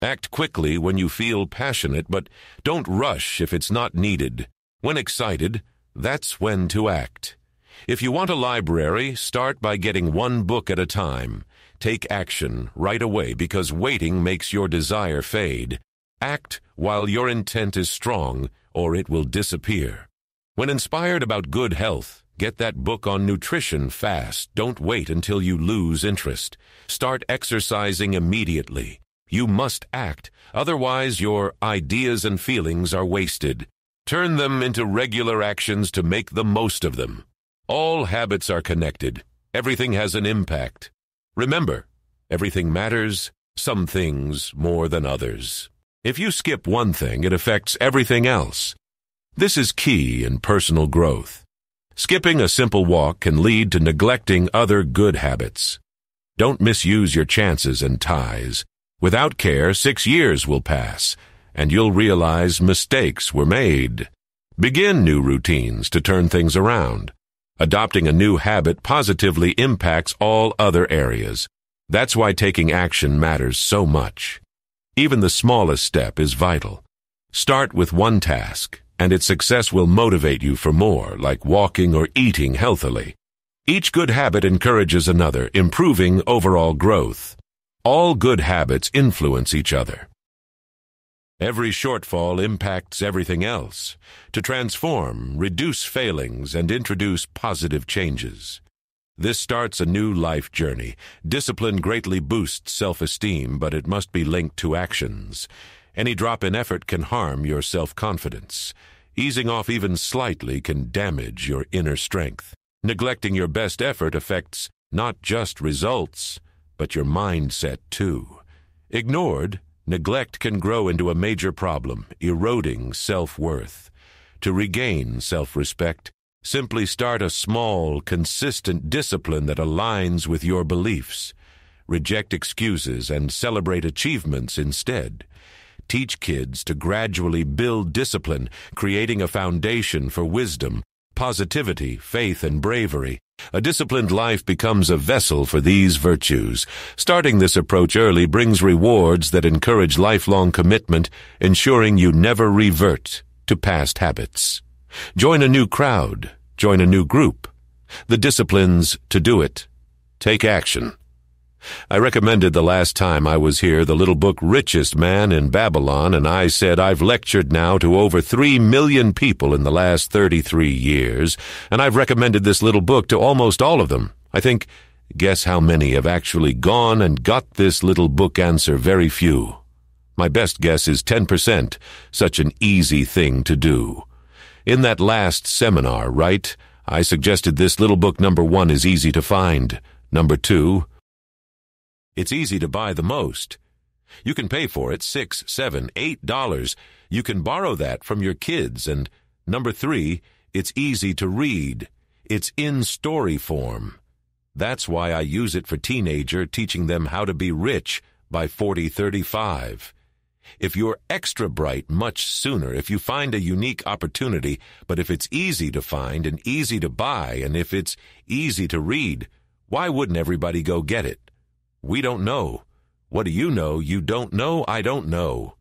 Act quickly when you feel passionate, but don't rush if it's not needed. When excited, that's when to act. If you want a library, start by getting one book at a time. Take action right away because waiting makes your desire fade. Act while your intent is strong, or it will disappear. When inspired about good health, get that book on nutrition fast. Don't wait until you lose interest. Start exercising immediately. You must act, otherwise your ideas and feelings are wasted. Turn them into regular actions to make the most of them. All habits are connected. Everything has an impact. Remember, everything matters, some things more than others. If you skip one thing, it affects everything else. This is key in personal growth. Skipping a simple walk can lead to neglecting other good habits. Don't misuse your chances and ties. Without care, 6 years will pass, and you'll realize mistakes were made. Begin new routines to turn things around. Adopting a new habit positively impacts all other areas. That's why taking action matters so much. Even the smallest step is vital. Start with one task, and its success will motivate you for more, like walking or eating healthily. Each good habit encourages another, improving overall growth. All good habits influence each other. Every shortfall impacts everything else. To transform, reduce failings, and introduce positive changes. This starts a new life journey. Discipline greatly boosts self-esteem, but it must be linked to actions. Any drop in effort can harm your self-confidence. Easing off even slightly can damage your inner strength. Neglecting your best effort affects not just results, but your mindset too. Ignored, neglect can grow into a major problem, eroding self-worth. To regain self-respect, simply start a small, consistent discipline that aligns with your beliefs. Reject excuses and celebrate achievements instead. Teach kids to gradually build discipline, creating a foundation for wisdom, positivity, faith, and bravery. A disciplined life becomes a vessel for these virtues. Starting this approach early brings rewards that encourage lifelong commitment, ensuring you never revert to past habits. Join a new crowd. Join a new group. The disciplines to do it. Take action. I recommended the last time I was here the little book Richest Man in Babylon, and I said I've lectured now to over 3 million people in the last 33 years, and I've recommended this little book to almost all of them. I think, guess how many have actually gone and got this little book answer? Very few. My best guess is 10%, such an easy thing to do. In that last seminar, right, I suggested this little book number 1 is easy to find. Number 2, it's easy to buy the most. You can pay for it $6, $7, $8. You can borrow that from your kids. And number 3, it's easy to read. It's in story form. That's why I use it for teenager, teaching them how to be rich by 40-35. If you're extra bright much sooner, if you find a unique opportunity, but if it's easy to find and easy to buy, and if it's easy to read, why wouldn't everybody go get it? We don't know. What do you know? You don't know. I don't know.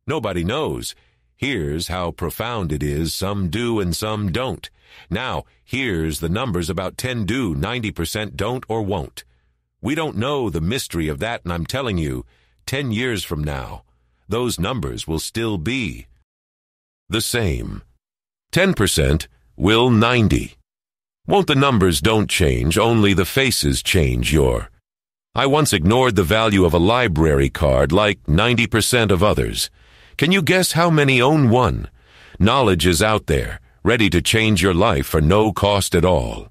Nobody knows. Here's how profound it is. Some do and some don't. Now, here's the numbers. About 10 do, 90% don't or won't. We don't know the mystery of that, and I'm telling you, 10 years from now, those numbers will still be the same. 10% will 90. Won't the numbers don't change, only the faces change your. I once ignored the value of a library card like 90% of others. Can you guess how many own one? Knowledge is out there, ready to change your life for no cost at all.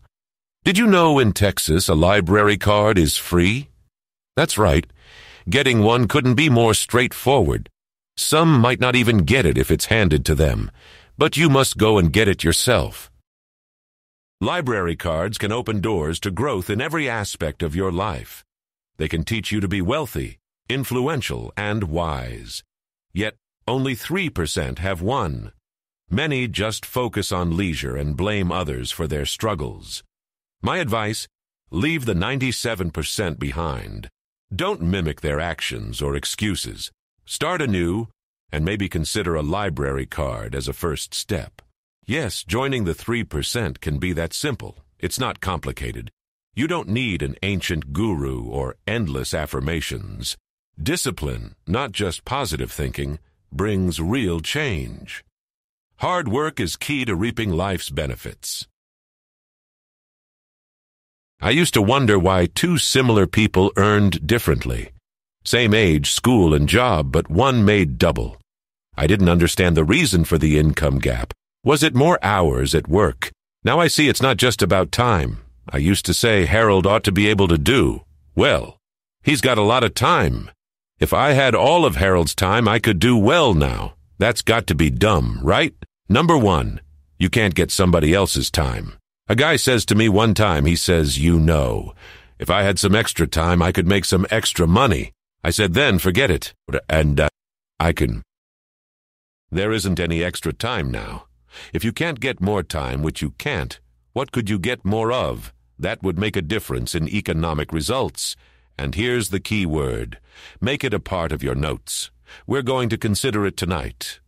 Did you know in Texas a library card is free? That's right. Getting one couldn't be more straightforward. Some might not even get it if it's handed to them, but you must go and get it yourself. Library cards can open doors to growth in every aspect of your life. They can teach you to be wealthy, influential, and wise. Yet, only 3% have one. Many just focus on leisure and blame others for their struggles. My advice, leave the 97% behind. Don't mimic their actions or excuses. Start anew, and maybe consider a library card as a first step. Yes, joining the 3% can be that simple. It's not complicated. You don't need an ancient guru or endless affirmations. Discipline, not just positive thinking, brings real change. Hard work is key to reaping life's benefits. I used to wonder why two similar people earned differently. Same age, school, and job, but one made double. I didn't understand the reason for the income gap. Was it more hours at work? Now I see it's not just about time. I used to say Harold ought to be able to do. Well, he's got a lot of time. If I had all of Harold's time, I could do well now. That's got to be dumb, right? Number 1, you can't get somebody else's time. A guy says to me one time, he says, "You know, if I had some extra time, I could make some extra money." I said, "Then forget it." And I can. There isn't any extra time now. If you can't get more time, which you can't, what could you get more of? That would make a difference in economic results. And here's the key word. Make it a part of your notes. We're going to consider it tonight.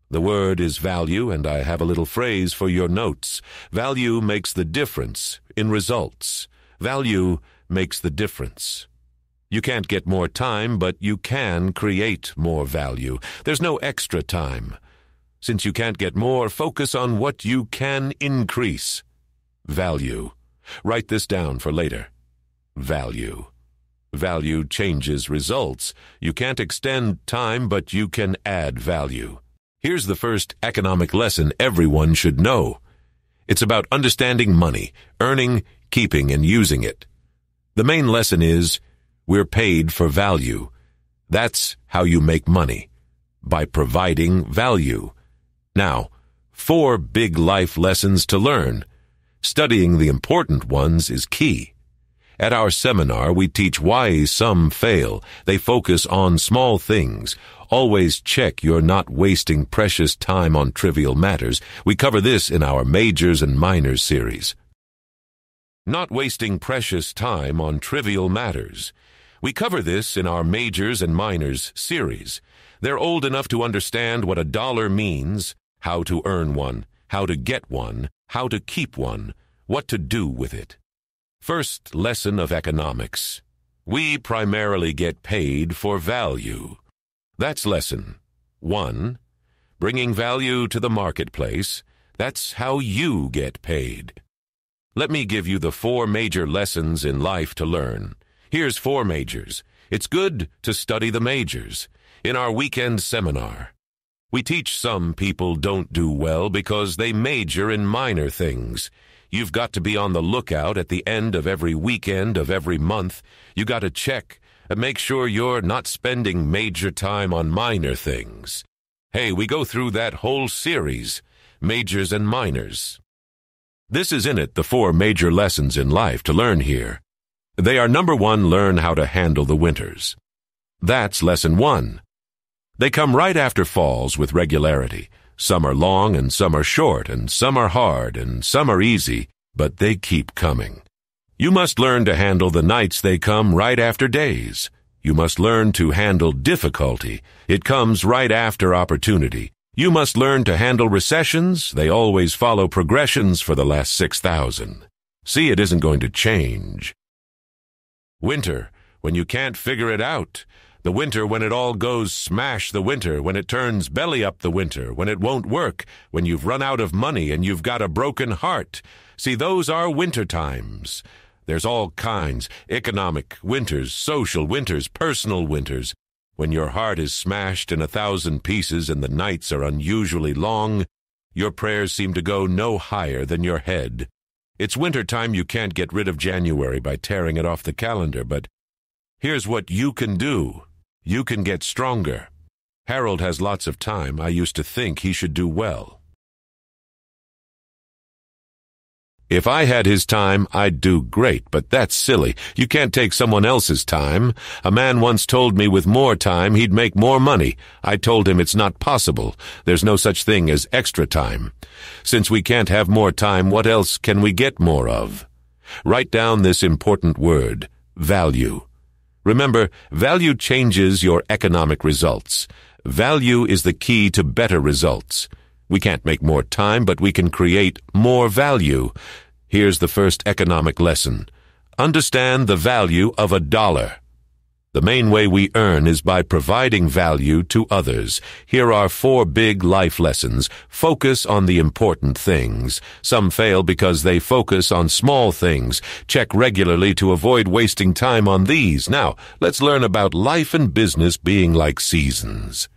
The word is value, and I have a little phrase for your notes. Value makes the difference in results. Value makes the difference. You can't get more time, but you can create more value. There's no extra time. Since you can't get more, focus on what you can increase. Value. Write this down for later. Value. Value changes results. You can't extend time, but you can add value. Here's the first economic lesson everyone should know. It's about understanding money, earning, keeping, and using it. The main lesson is, we're paid for value. That's how you make money, by providing value. Now, 4 big life lessons to learn. Studying the important ones is key. At our seminar, we teach why some fail. They focus on small things. Always check you're not wasting precious time on trivial matters. We cover this in our Majors and Minors series. Not wasting precious time on trivial matters. We cover this in our Majors and Minors series. They're old enough to understand what a dollar means, how to earn one, how to get one, how to keep one, what to do with it. First lesson of economics. We primarily get paid for value. That's lesson 1. Bringing value to the marketplace. That's how you get paid. Let me give you the 4 major lessons in life to learn. Here's 4 majors. It's good to study the majors. In our weekend seminar, we teach some people don't do well because they major in minor things. You've got to be on the lookout at the end of every weekend of every month. You got to check and make sure you're not spending major time on minor things. Hey, we go through that whole series, Majors and Minors. This is in it the 4 major lessons in life to learn here. They are: number 1, learn how to handle the winters. That's lesson 1. They come right after falls with regularity. Some are long and some are short, and some are hard and some are easy, but they keep coming. You must learn to handle the nights. They come right after days. You must learn to handle difficulty. It comes right after opportunity. You must learn to handle recessions. They always follow progressions for the last 6,000. See, it isn't going to change. Winter, when you can't figure it out. The winter when it all goes smash, the winter when it turns belly up, the winter when it won't work, when you've run out of money and you've got a broken heart. See, those are winter times. There's all kinds: economic winters, social winters, personal winters. When your heart is smashed in 1,000 pieces and the nights are unusually long, your prayers seem to go no higher than your head. It's winter time. You can't get rid of January by tearing it off the calendar, but here's what you can do. You can get stronger. Harold has lots of time. I used to think he should do well. If I had his time, I'd do great, but that's silly. You can't take someone else's time. A man once told me with more time he'd make more money. I told him it's not possible. There's no such thing as extra time. Since we can't have more time, what else can we get more of? Write down this important word: value. Remember, value changes your economic results. Value is the key to better results. We can't make more time, but we can create more value. Here's the first economic lesson. Understand the value of $1. The main way we earn is by providing value to others. Here are 4 big life lessons. Focus on the important things. Some fail because they focus on small things. Check regularly to avoid wasting time on these. Now, let's learn about life and business being like seasons.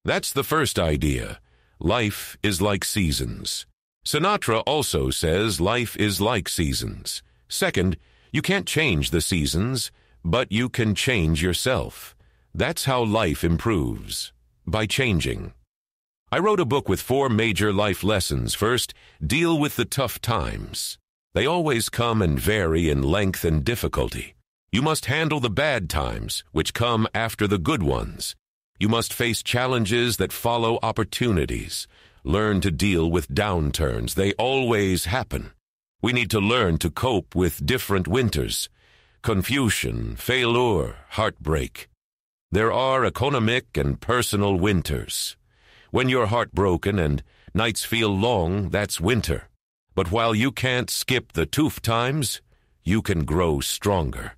That's the first idea. Life is like seasons. Sinatra also says life is like seasons. Second, you can't change the seasons, but you can change yourself. That's how life improves, by changing. I wrote a book with 4 major life lessons. First, deal with the tough times. They always come and vary in length and difficulty. You must handle the bad times, which come after the good ones. You must face challenges that follow opportunities. Learn to deal with downturns. They always happen. We need to learn to cope with different winters. Confusion, failure, heartbreak. There are economic and personal winters. When you're heartbroken and nights feel long, that's winter. But while you can't skip the tough times, you can grow stronger.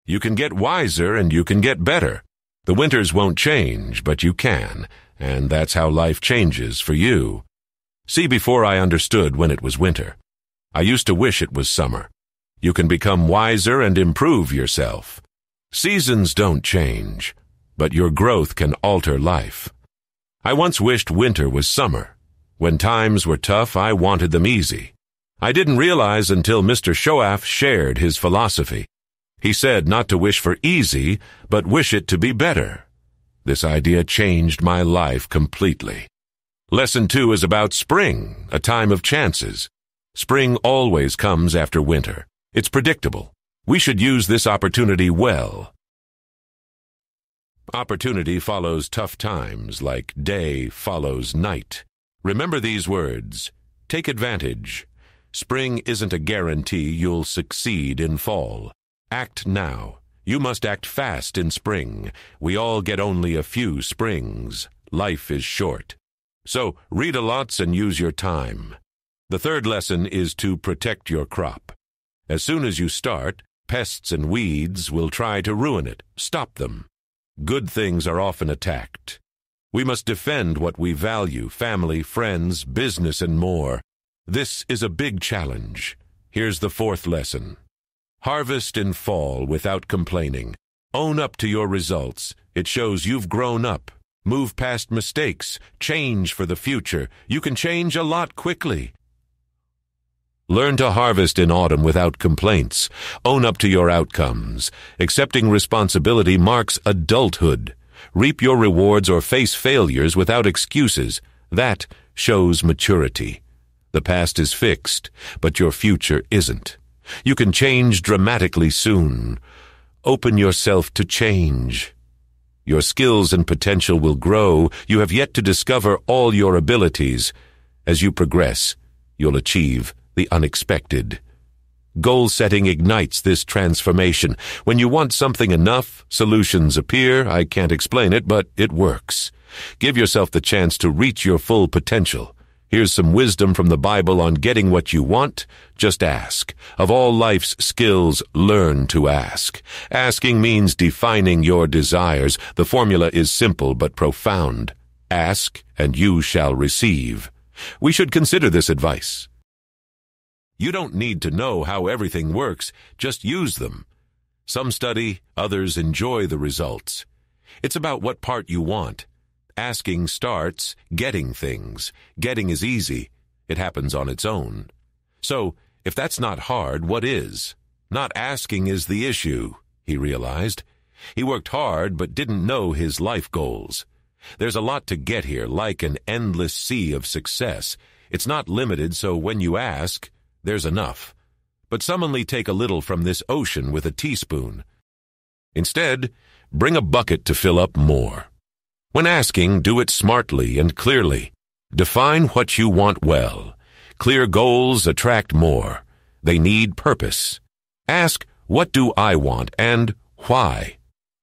You can get wiser and you can get better. The winters won't change, but you can, and that's how life changes for you. See, before I understood when it was winter, I used to wish it was summer. You can become wiser and improve yourself. Seasons don't change, but your growth can alter life. I once wished winter was summer. When times were tough, I wanted them easy. I didn't realize until Mr. Shoaf shared his philosophy. He said not to wish for easy, but wish it to be better. This idea changed my life completely. Lesson 2 is about spring, a time of chances. Spring always comes after winter. It's predictable. We should use this opportunity well. Opportunity follows tough times like day follows night. Remember these words. Take advantage. Spring isn't a guarantee you'll succeed in fall. Act now. You must act fast in spring. We all get only a few springs. Life is short. So read a lot and use your time. The third lesson is to protect your crop. As soon as you start, pests and weeds will try to ruin it. Stop them. Good things are often attacked. We must defend what we value, family, friends, business, and more. This is a big challenge. Here's the 4th lesson. Harvest in fall without complaining. Own up to your results. It shows you've grown up. Move past mistakes. Change for the future. You can change a lot quickly. Learn to harvest in autumn without complaints. Own up to your outcomes. Accepting responsibility marks adulthood. Reap your rewards or face failures without excuses. That shows maturity. The past is fixed, but your future isn't. You can change dramatically soon. Open yourself to change. Your skills and potential will grow. You have yet to discover all your abilities. As you progress, you'll achieve the unexpected. Goal setting ignites this transformation. When you want something enough, solutions appear. I can't explain it, but it works. Give yourself the chance to reach your full potential. Here's some wisdom from the Bible on getting what you want. Just ask. Of all life's skills, learn to ask. Asking means defining your desires. The formula is simple but profound. Ask, and you shall receive. We should consider this advice. You don't need to know how everything works, just use them. Some study, others enjoy the results. It's about what part you want. Asking starts getting things. Getting is easy. It happens on its own. So, if that's not hard, what is? Not asking is the issue, he realized. He worked hard but didn't know his life goals. There's a lot to get here, like an endless sea of success. It's not limited, so when you ask, there's enough. But some only take a little from this ocean with a teaspoon. Instead, bring a bucket to fill up more. When asking, do it smartly and clearly. Define what you want well. Clear goals attract more. They need purpose. Ask, what do I want and why.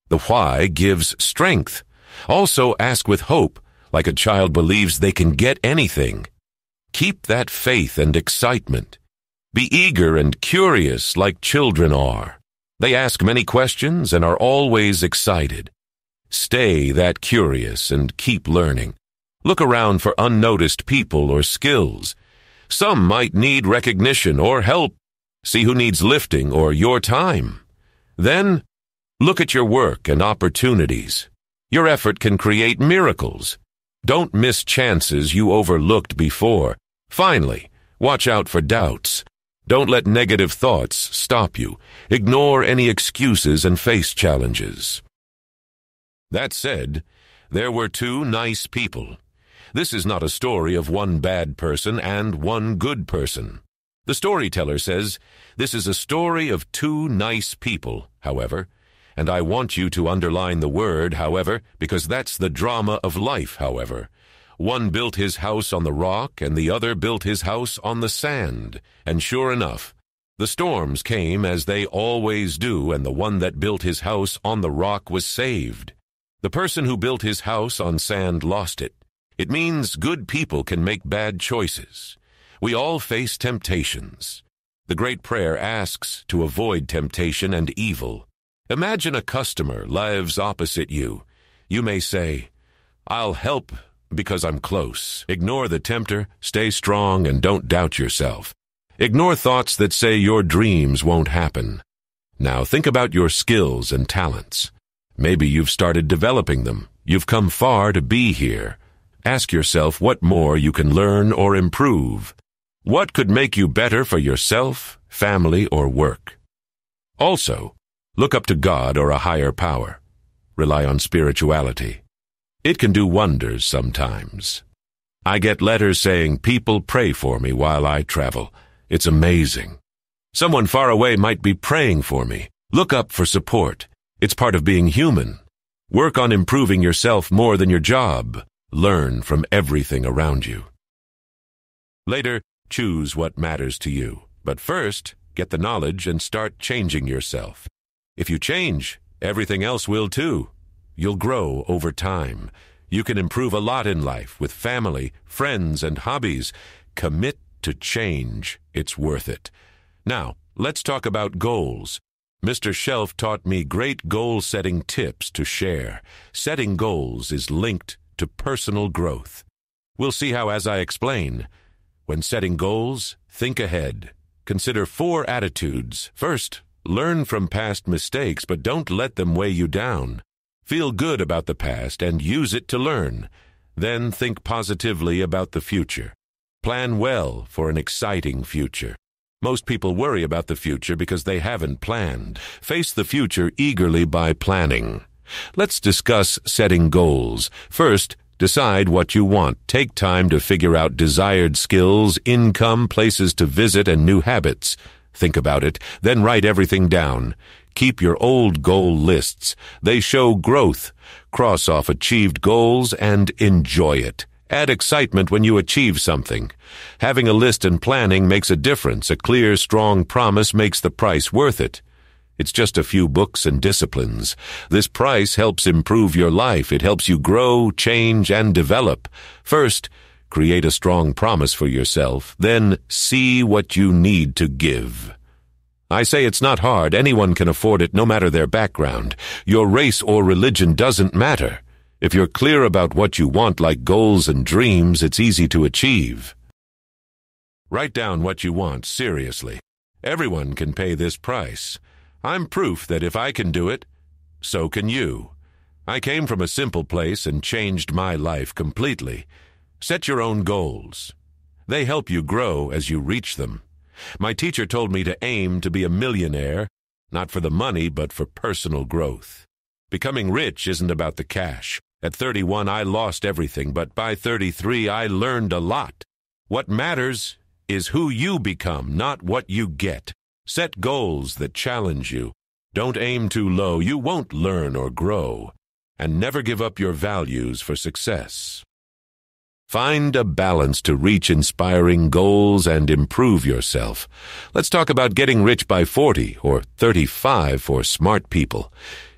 The why gives strength. Also ask with hope, like a child believes they can get anything. Keep that faith and excitement. Be eager and curious like children are. They ask many questions and are always excited. Stay that curious and keep learning. Look around for unnoticed people or skills. Some might need recognition or help. See who needs lifting or your time. Then, look at your work and opportunities. Your effort can create miracles. Don't miss chances you overlooked before. Finally, watch out for doubts. Don't let negative thoughts stop you. Ignore any excuses and face challenges. That said, there were two nice people. This is not a story of one bad person and one good person. The storyteller says, this is a story of two nice people, however, and I want you to underline the word, however, because that's the drama of life, however. One built his house on the rock, and the other built his house on the sand. And sure enough, the storms came as they always do, and the one that built his house on the rock was saved. The person who built his house on sand lost it. It means good people can make bad choices. We all face temptations. The great prayer asks to avoid temptation and evil. Imagine a customer lives opposite you. You may say, I'll help because I'm close. Ignore the tempter, stay strong, and don't doubt yourself. Ignore thoughts that say your dreams won't happen. Now think about your skills and talents. Maybe you've started developing them. You've come far to be here. Ask yourself what more you can learn or improve. What could make you better for yourself, family, or work? Also, look up to God or a higher power. Rely on spirituality. It can do wonders sometimes. I get letters saying people pray for me while I travel. It's amazing. Someone far away might be praying for me. Look up for support. It's part of being human. Work on improving yourself more than your job. Learn from everything around you. Later, choose what matters to you. But first, get the knowledge and start changing yourself. If you change, everything else will too. You'll grow over time. You can improve a lot in life with family, friends, and hobbies. Commit to change. It's worth it. Now, let's talk about goals. Mr. Shelf taught me great goal-setting tips to share. Setting goals is linked to personal growth. We'll see how as I explain. When setting goals, think ahead. Consider 4 attitudes. First, learn from past mistakes, but don't let them weigh you down. Feel good about the past and use it to learn. Then think positively about the future. Plan well for an exciting future. Most people worry about the future because they haven't planned. Face the future eagerly by planning. Let's discuss setting goals. First, decide what you want. Take time to figure out desired skills, income, places to visit, and new habits. Think about it, then write everything down. Keep your old goal lists. They show growth. Cross off achieved goals and enjoy it. Add excitement when you achieve something. Having a list and planning makes a difference. A clear, strong promise makes the price worth it. It's just a few books and disciplines. This price helps improve your life. It helps you grow, change, and develop. First, create a strong promise for yourself. Then, see what you need to give. I say it's not hard. Anyone can afford it, no matter their background. Your race or religion doesn't matter. If you're clear about what you want, like goals and dreams, it's easy to achieve. Write down what you want, seriously. Everyone can pay this price. I'm proof that if I can do it, so can you. I came from a simple place and changed my life completely. Set your own goals. They help you grow as you reach them. My teacher told me to aim to be a millionaire, not for the money, but for personal growth. Becoming rich isn't about the cash. At 31, I lost everything, but by 33, I learned a lot. What matters is who you become, not what you get. Set goals that challenge you. Don't aim too low. You won't learn or grow. And never give up your values for success. Find a balance to reach inspiring goals and improve yourself. Let's talk about getting rich by 40 or 35 for smart people.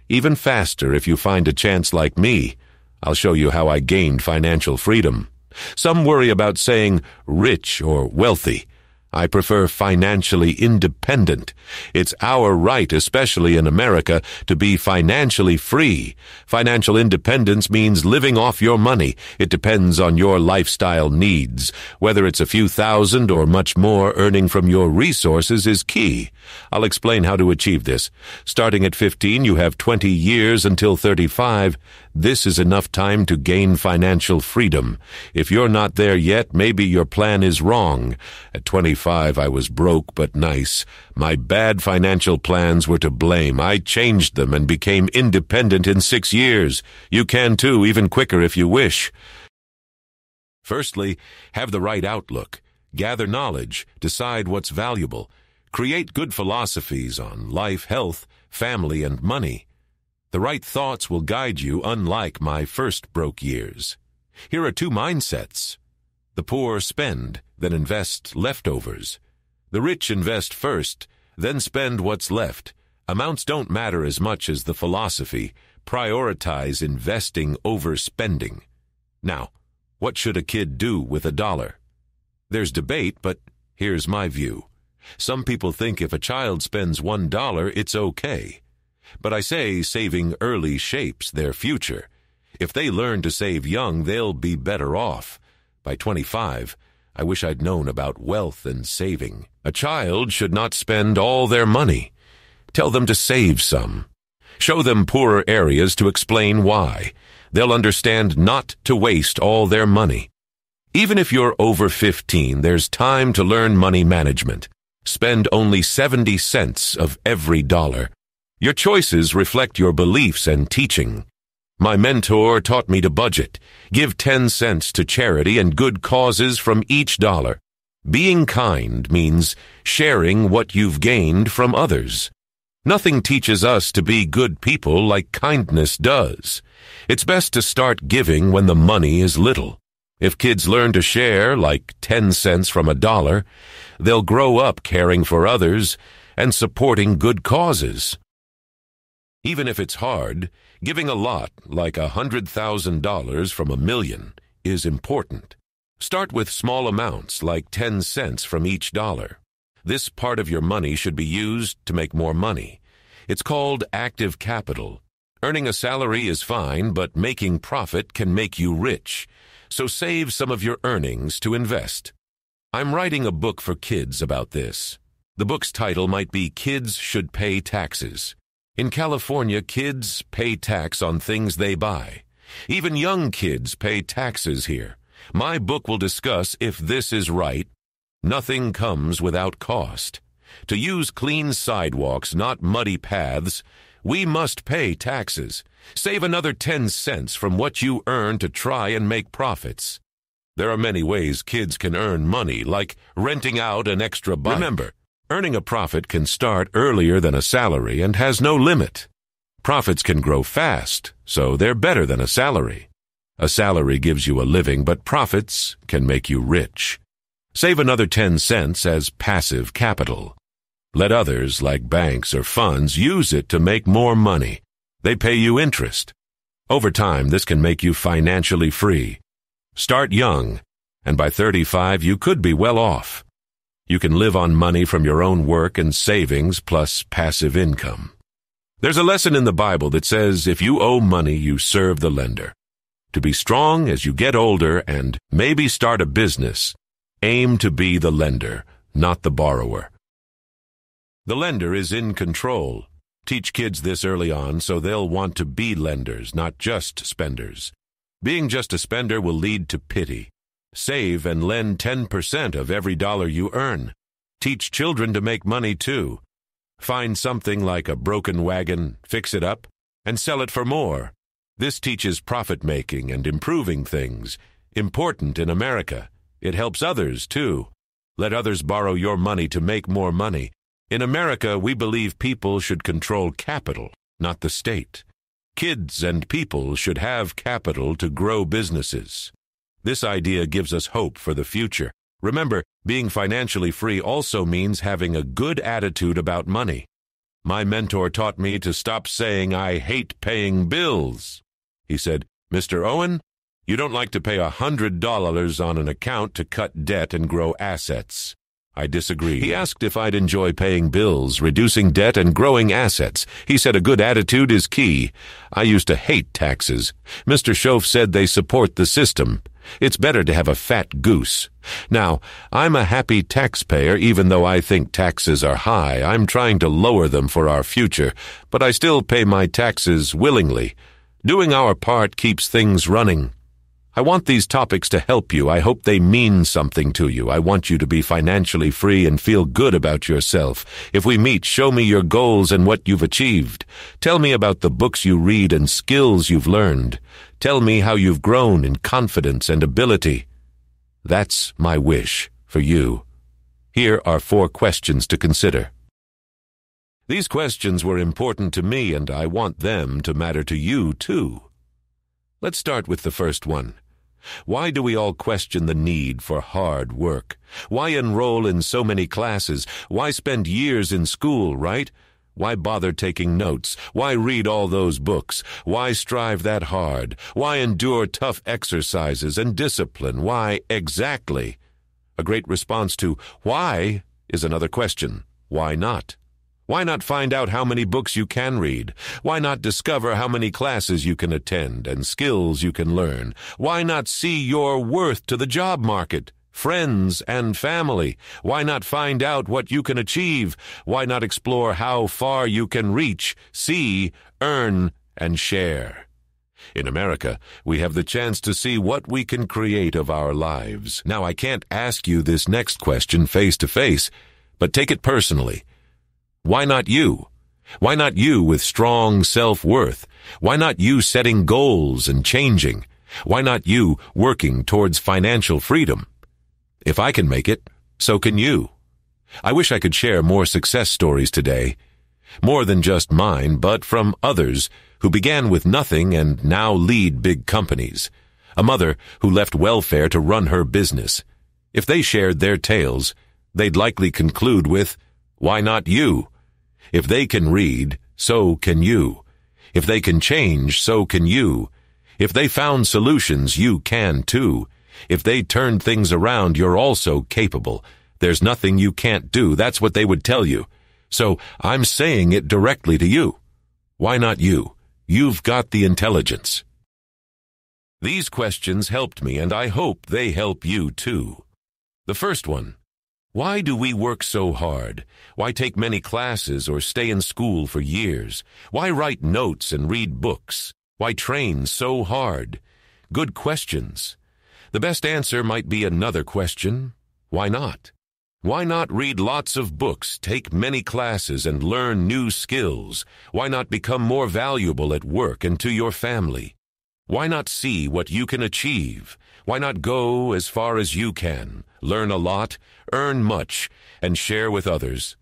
Even faster if you find a chance like me. I'll show you how I gained financial freedom. Some worry about saying rich or wealthy. I prefer financially independent. It's our right, especially in America, to be financially free. Financial independence means living off your money. It depends on your lifestyle needs. Whether it's a few thousand or much more, earning from your resources is key. I'll explain how to achieve this. Starting at 15, you have 20 years until 35. This is enough time to gain financial freedom. If you're not there yet, maybe your plan is wrong. At 25, I was broke but nice. My bad financial plans were to blame. I changed them and became independent in 6 years. You can too, even quicker if you wish. Firstly, have the right outlook. Gather knowledge. Decide what's valuable. Create good philosophies on life, health, family, and money. The right thoughts will guide you, unlike my first broke years. Here are 2 mindsets. The poor spend, then invest leftovers. The rich invest first, then spend what's left. Amounts don't matter as much as the philosophy. Prioritize investing over spending. Now, what should a kid do with $1? There's debate, but here's my view. Some people think if a child spends $1, it's okay. But I say saving early shapes their future. If they learn to save young, they'll be better off. By 25, I wish I'd known about wealth and saving. A child should not spend all their money. Tell them to save some. Show them poorer areas to explain why. They'll understand not to waste all their money. Even if you're over 15, there's time to learn money management. Spend only 70 cents of every dollar. Your choices reflect your beliefs and teaching. My mentor taught me to budget, give 10 cents to charity and good causes from each dollar. Being kind means sharing what you've gained from others. Nothing teaches us to be good people like kindness does. It's best to start giving when the money is little. If kids learn to share, like 10 cents from $1, they'll grow up caring for others and supporting good causes. Even if it's hard, giving a lot, like $100,000 from $1 million, is important. Start with small amounts, like 10 cents from each dollar. This part of your money should be used to make more money. It's called active capital. Earning a salary is fine, but making profit can make you rich. So save some of your earnings to invest. I'm writing a book for kids about this. The book's title might be Kids Should Pay Taxes. In California, kids pay tax on things they buy. Even young kids pay taxes here. My book will discuss if this is right. Nothing comes without cost. To use clean sidewalks, not muddy paths, we must pay taxes. Save another 10 cents from what you earn to try and make profits. There are many ways kids can earn money, like renting out an extra bike. Remember, earning a profit can start earlier than a salary and has no limit. Profits can grow fast, so they're better than a salary. A salary gives you a living, but profits can make you rich. Save another 10 cents as passive capital. Let others, like banks or funds, use it to make more money. They pay you interest. Over time, this can make you financially free. Start young, and by 35, you could be well off. You can live on money from your own work and savings plus passive income. There's a lesson in the Bible that says if you owe money, you serve the lender. To be strong as you get older and maybe start a business, aim to be the lender, not the borrower. The lender is in control. Teach kids this early on so they'll want to be lenders, not just spenders. Being just a spender will lead to pity. Save and lend 10% of every dollar you earn. Teach children to make money too. Find something like a broken wagon, fix it up, and sell it for more. This teaches profit-making and improving things. Important in America. It helps others too. Let others borrow your money to make more money. In America, we believe people should control capital, not the state. Kids and people should have capital to grow businesses. This idea gives us hope for the future. Remember, being financially free also means having a good attitude about money. My mentor taught me to stop saying I hate paying bills. He said, "Mr. Owen, you don't like to pay $100 on an account to cut debt and grow assets." I disagreed. He asked if I'd enjoy paying bills, reducing debt, and growing assets. He said a good attitude is key. I used to hate taxes. Mr. Schoaf said they support the system. It's better to have a fat goose. Now, I'm a happy taxpayer even though I think taxes are high. I'm trying to lower them for our future, but I still pay my taxes willingly. Doing our part keeps things running. I want these topics to help you. I hope they mean something to you. I want you to be financially free and feel good about yourself. If we meet, show me your goals and what you've achieved. Tell me about the books you read and skills you've learned. Tell me how you've grown in confidence and ability. That's my wish for you. Here are 4 questions to consider. These questions were important to me, and I want them to matter to you, too. Let's start with the first one. Why do we all question the need for hard work? Why enroll in so many classes? Why spend years in school, right? Why bother taking notes? Why read all those books? Why strive that hard? Why endure tough exercises and discipline? Why exactly? A great response to why is another question. Why not? Why not find out how many books you can read? Why not discover how many classes you can attend and skills you can learn? Why not see your worth to the job market, friends, and family? Why not find out what you can achieve? Why not explore how far you can reach, see, earn, and share? In America, we have the chance to see what we can create of our lives. Now, I can't ask you this next question face to face, but take it personally. Why not you? Why not you with strong self-worth? Why not you setting goals and changing? Why not you working towards financial freedom? If I can make it, so can you. I wish I could share more success stories today. More than just mine, but from others who began with nothing and now lead big companies. A mother who left welfare to run her business. If they shared their tales, they'd likely conclude with, "Why not you?" If they can read, so can you. If they can change, so can you. If they found solutions, you can too. If they turned things around, you're also capable. There's nothing you can't do. That's what they would tell you. So I'm saying it directly to you. Why not you? You've got the intelligence. These questions helped me, and I hope they help you too. The first one. Why do we work so hard? Why take many classes or stay in school for years? Why write notes and read books? Why train so hard? Good questions. The best answer might be another question. Why not? Why not read lots of books, take many classes, and learn new skills? Why not become more valuable at work and to your family? Why not see what you can achieve? Why not go as far as you can, learn a lot, earn much, and share with others?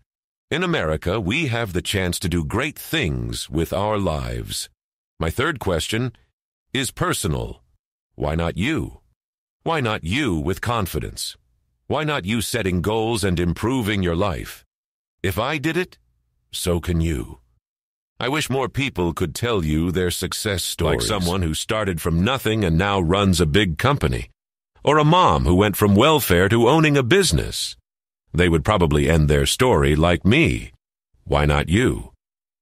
In America, we have the chance to do great things with our lives. My third question is personal. Why not you? Why not you with confidence? Why not you setting goals and improving your life? If I did it, so can you. I wish more people could tell you their success stories. Like someone who started from nothing and now runs a big company. Or a mom who went from welfare to owning a business. They would probably end their story like me. Why not you?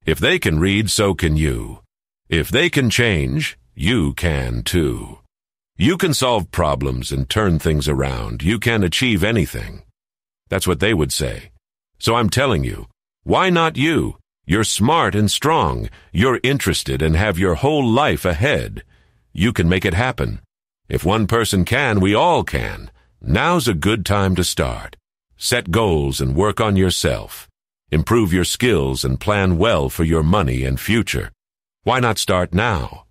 If they can read, so can you. If they can change, you can too. You can solve problems and turn things around. You can achieve anything. That's what they would say. So I'm telling you, why not you? You're smart and strong. You're interested and have your whole life ahead. You can make it happen. If one person can, we all can. Now's a good time to start. Set goals and work on yourself. Improve your skills and plan well for your money and future. Why not start now?